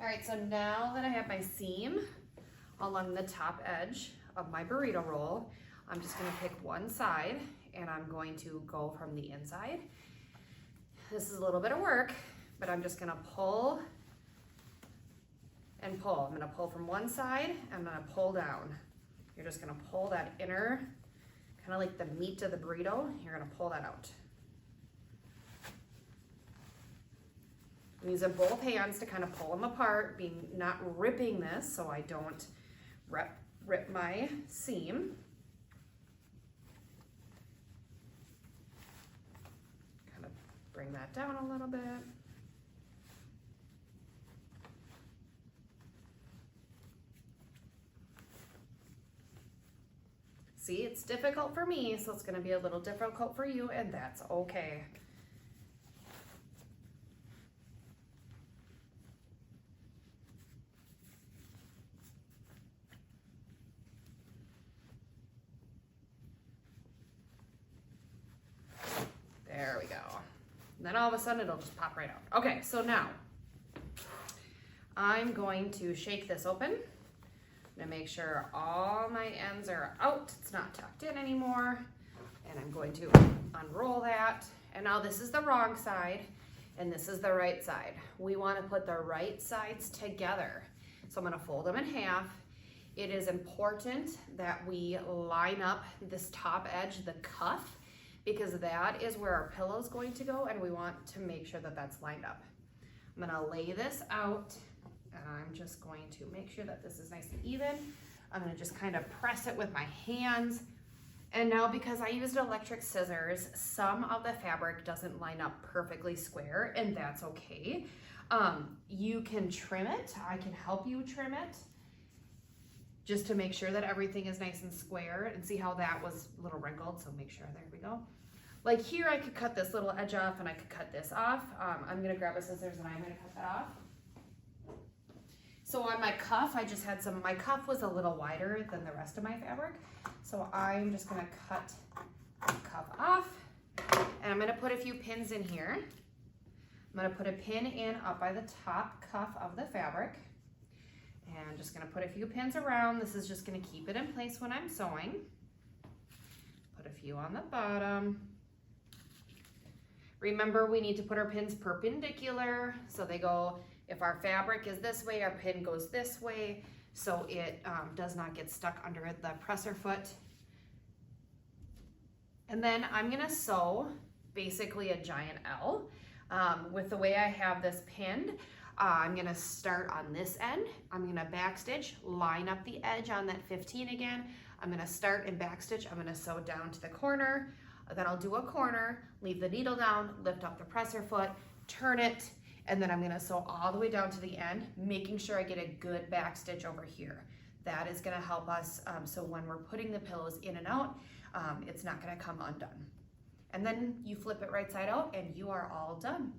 All right, so now that I have my seam along the top edge of my burrito roll, I'm just gonna pick one side and I'm going to go from the inside. This is a little bit of work, but I'm just gonna pull and pull. I'm gonna pull from one side, I'm gonna pull down. You're just gonna pull that inner, kind of like the meat of the burrito, you're gonna pull that out. I'm using both hands to kind of pull them apart, not ripping this so I don't rip my seam. Kind of bring that down a little bit. See, it's difficult for me, so it's gonna be a little difficult for you, and that's okay. There we go. And then all of a sudden it'll just pop right out. Okay, so now I'm going to shake this open. I'm gonna make sure all my ends are out. It's not tucked in anymore. And I'm going to unroll that. And now this is the wrong side and this is the right side. We wanna put the right sides together. So I'm gonna fold them in half. It is important that we line up this top edge, the cuff, because that is where our pillow is going to go and we want to make sure that that's lined up. I'm gonna lay this out and I'm just going to make sure that this is nice and even. I'm gonna just kind of press it with my hands. And now because I used electric scissors, some of the fabric doesn't line up perfectly square and that's okay. You can trim it, I can help you trim it just to make sure that everything is nice and square, and see how that was a little wrinkled, so make sure, there we go. Like here I could cut this little edge off and I could cut this off. I'm gonna grab a scissors and I'm gonna cut that off. So on my cuff, I just had my cuff was a little wider than the rest of my fabric. So I'm just gonna cut the cuff off and I'm gonna put a few pins in here. I'm gonna put a pin in up by the top cuff of the fabric. And I'm just gonna put a few pins around. This is just gonna keep it in place when I'm sewing. Put a few on the bottom. Remember, we need to put our pins perpendicular. So they go, if our fabric is this way, our pin goes this way. So it does not get stuck under the presser foot. And then I'm gonna sew basically a giant L. With the way I have this pinned, I'm gonna start on this end. I'm gonna backstitch, line up the edge on that 15 again. I'm gonna start and backstitch. I'm gonna sew down to the corner. Then I'll do a corner, leave the needle down, lift up the presser foot, turn it, and then I'm gonna sew all the way down to the end, making sure I get a good backstitch over here. That is gonna help us, so when we're putting the pillows in and out, it's not gonna come undone. And then you flip it right side out and you are all done.